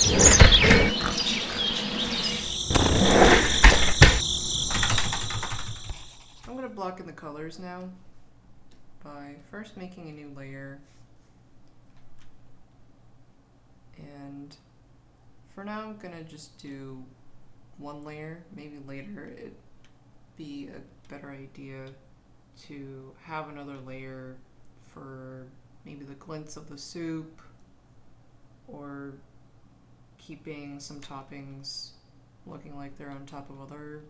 I'm going to block in the colors now by first making a new layer, and for now I'm going to just do one layer. Maybe later it'd be a better idea to have another layer for maybe the glints of the soup, or keeping some toppings looking like they're on top of other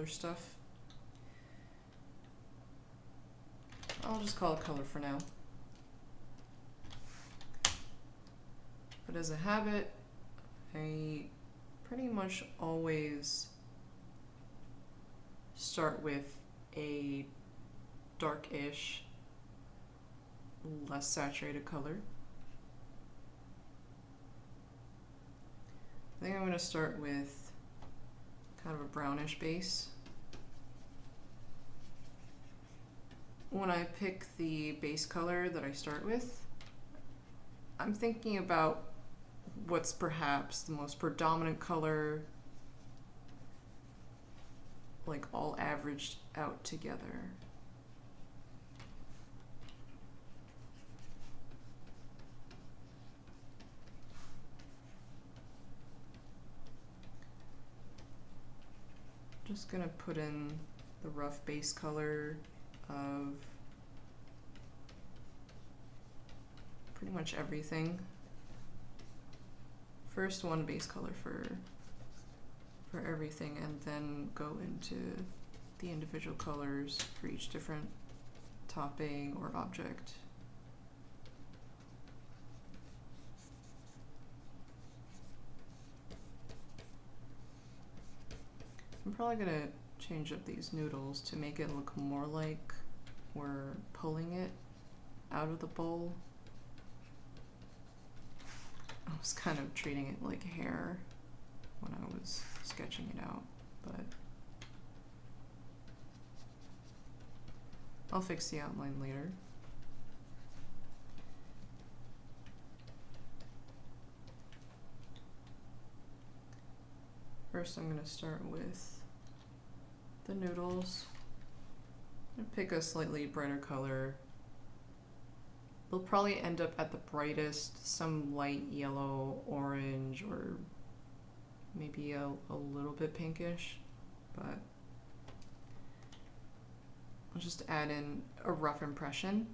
stuff. I'll just call it color for now. But as a habit, I pretty much always start with a dark-ish, less saturated color. I think I'm going to start with kind of a brownish base. When I pick the base color that I start with, I'm thinking about what's perhaps the most predominant color, like all averaged out together. Just gonna put in the rough base color of pretty much everything. First one base color for everything, and then go into the individual colors for each different topping or object. I'm probably gonna change up these noodles to make it look more like we're pulling it out of the bowl. I was kind of treating it like hair when I was sketching it out, but I'll fix the outline later. First, I'm going to start with the noodles. I'm going to pick a slightly brighter color. They'll probably end up at the brightest, some light yellow, orange, or maybe a little bit pinkish, but I'll just add in a rough impression.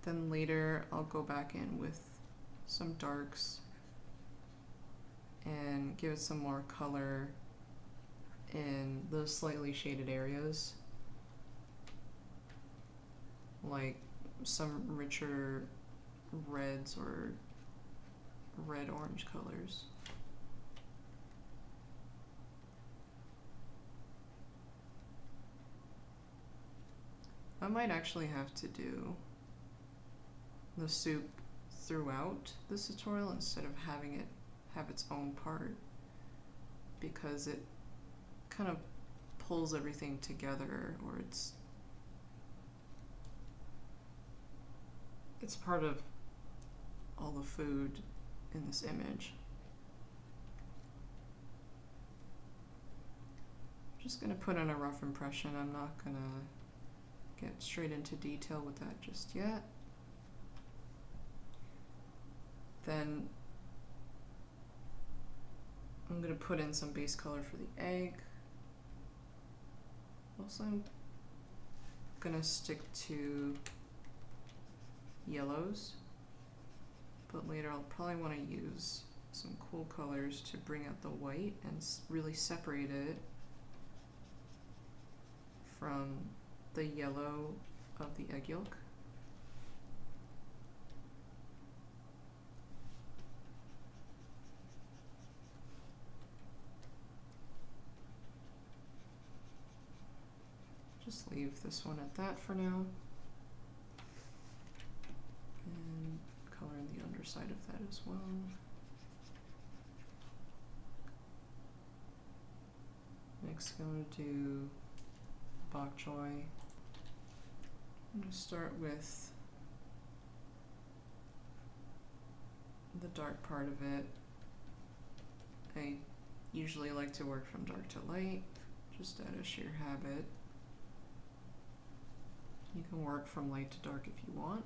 Then later I'll go back in with some darks and give it some more color in those slightly shaded areas, like some richer reds or red-orange colors. I might actually have to do the soup throughout this tutorial instead of having it have its own part, because it kind of pulls everything together, or it's part of all the food in this image. I'm just going to put in a rough impression. I'm not going to get straight into detail with that just yet. Then I'm going to put in some base color for the egg. Also, I'm going to stick to yellows, but later I'll probably want to use some cool colors to bring out the white and really separate it from the yellow of the egg yolk. Just leave this one at that for now. And color in the underside of that as well. Next, I'm going to do Bok Choy. I'm going to start with the dark part of it. I usually like to work from dark to light, just out of sheer habit. You can work from light to dark if you want.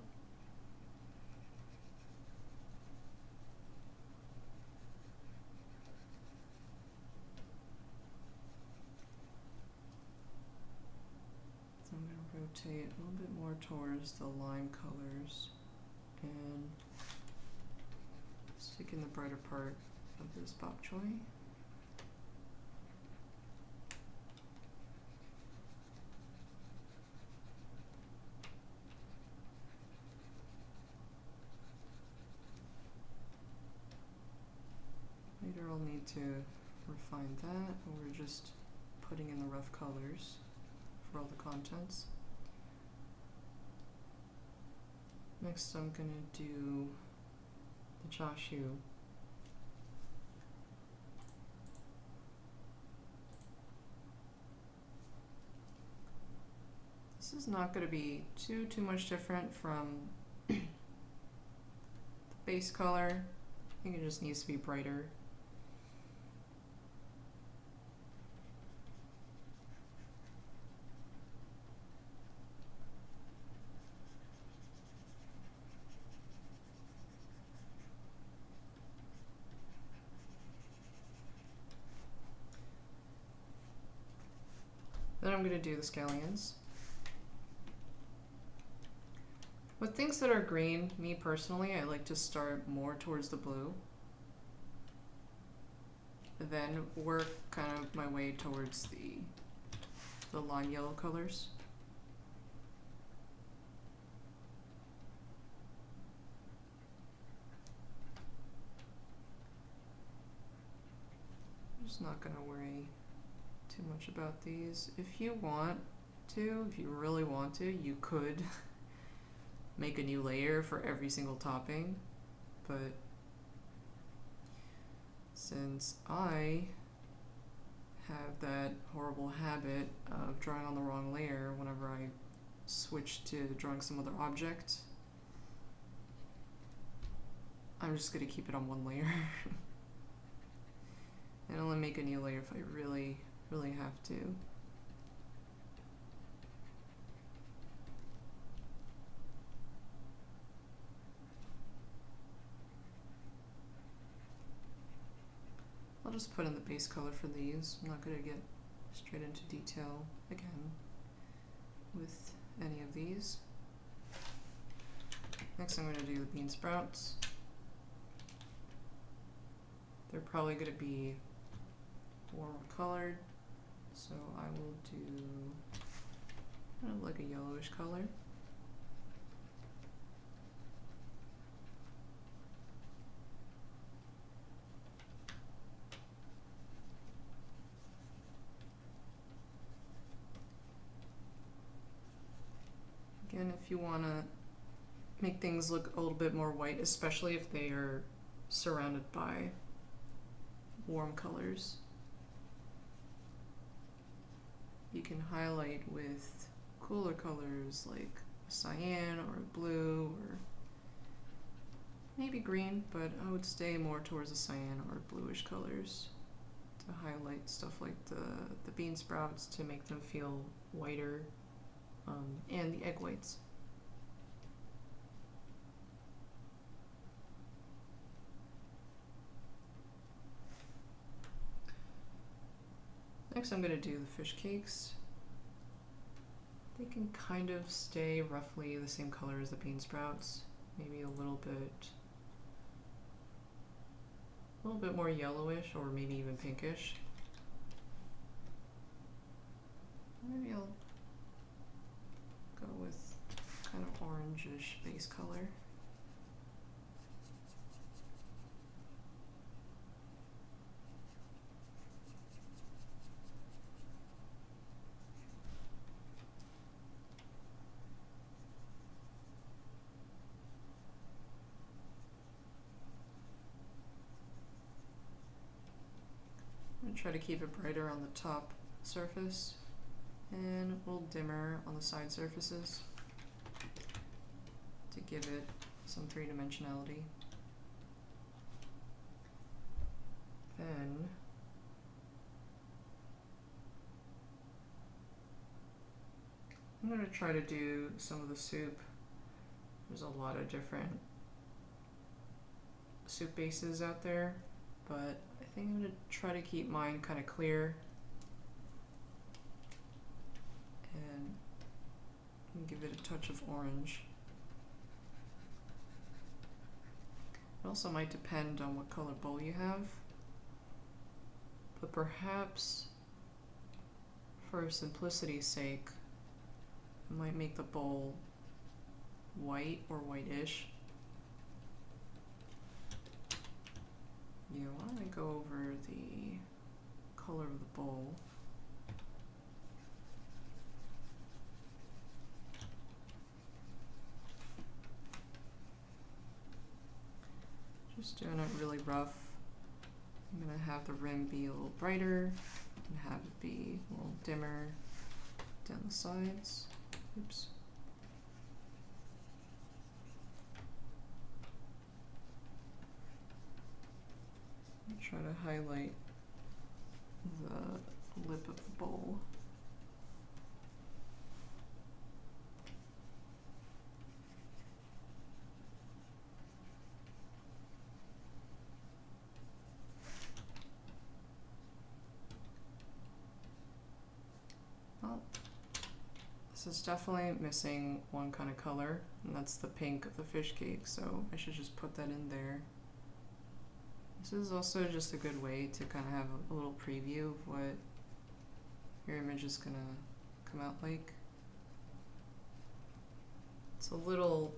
So I'm going to rotate a little bit more towards the lime colors and stick in the brighter part of this Bok Choy. Later I'll need to refine that, and we're just putting in the rough colors for all the contents. Next I'm going to do the chashu. This is not going to be too much different from the base color. I think it just needs to be brighter. Then I'm going to do the scallions. With things that are green, me personally, I like to start more towards the blue, then work kind of my way towards the lime yellow colors. I'm just not going to worry too much about these. If you want to, if you really want to, you could make a new layer for every single topping, but since I have that horrible habit of drawing on the wrong layer whenever I switch to drawing some other object, I'm just going to keep it on one layer and only make a new layer if I really have to. I'll just put in the base color for these. I'm not going to get straight into detail again with any of these. Next I'm going to do the bean sprouts. They're probably going to be warmer colored, so I will do kind of like a yellowish color. Again, if you want to make things look a little bit more white, especially if they are surrounded by warm colors, you can highlight with cooler colors like a cyan or a blue or maybe green, but I would stay more towards the cyan or bluish colors to highlight stuff like the bean sprouts to make them feel whiter, and the egg whites. Next I'm going to do the fish cakes. They can kind of stay roughly the same color as the bean sprouts, maybe a little bit more yellowish or maybe even pinkish. Maybe I'll go with kind of orangish base color. I'm going to try to keep it brighter on the top surface and a little dimmer on the side surfaces to give it some three-dimensionality. then I'm going to try to do some of the soup. There's a lot of different soup bases out there, but I think I'm going to try to keep mine kind of clear and give it a touch of orange. It also might depend on what color bowl you have, but perhaps for simplicity's sake, I might make the bowl white or whitish. Yeah, why don't I go over the color of the bowl? Just doing it really rough. I'm gonna have the rim be a little brighter and have it be a little dimmer down the sides. Oops. Try to highlight the lip of the bowl. Well, this is definitely missing one kind of color, and that's the pink of the fish cake, so I should just put that in there. This is also just a good way to kind of have a little preview of what your image is gonna come out like. It's a little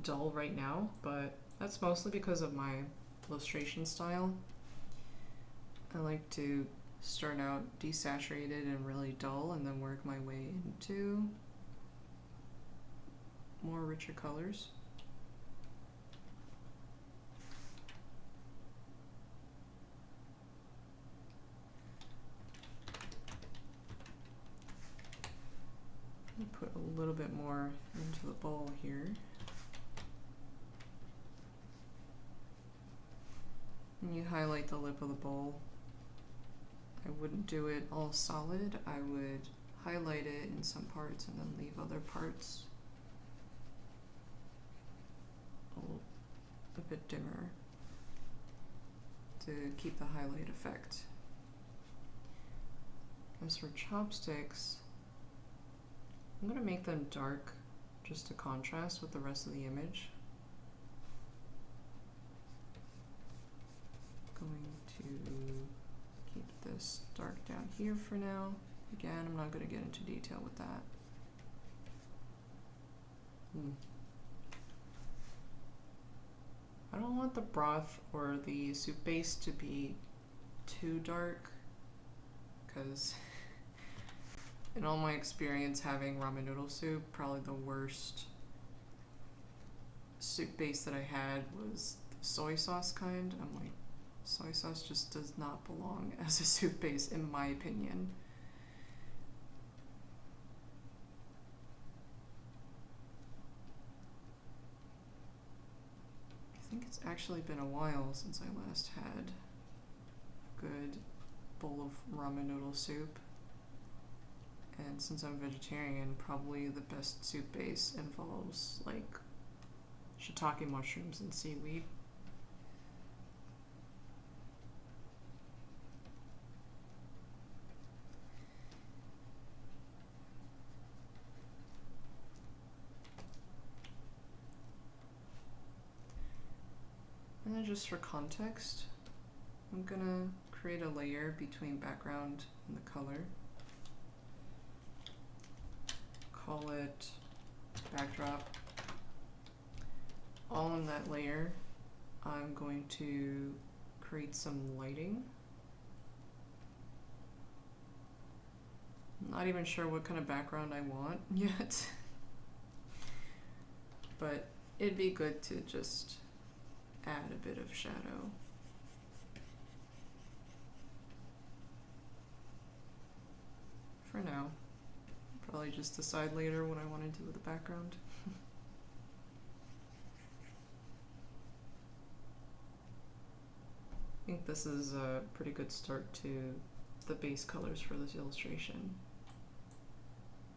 dull right now, but that's mostly because of my illustration style. I like to start out desaturated and really dull and then work my way into more richer colors. Put a little bit more into the bowl here. And you highlight the lip of the bowl. I wouldn't do it all solid. I would highlight it in some parts and then leave other parts a bit dimmer to keep the highlight effect. As for chopsticks, I'm going to make them dark just to contrast with the rest of the image. Going to keep this dark down here for now. Again, I'm not going to get into detail with that. I don't want the broth or the soup base to be too dark, because in all my experience having ramen noodle soup, probably the worst soup base that I had was the soy sauce kind. I'm like, soy sauce just does not belong as a soup base, in my opinion. I think it's actually been a while since I last had a good bowl of ramen noodle soup. And since I'm vegetarian, probably the best soup base involves like shiitake mushrooms and seaweed. And then just for context, I'm gonna create a layer between background and the color. Call it backdrop. All in that layer, I'm going to create some lighting. I'm not even sure what kind of background I want yet, but it'd be good to just add a bit of shadow. For now. Probably just decide later what I want to do with the background. think this is a pretty good start to the base colors for this illustration.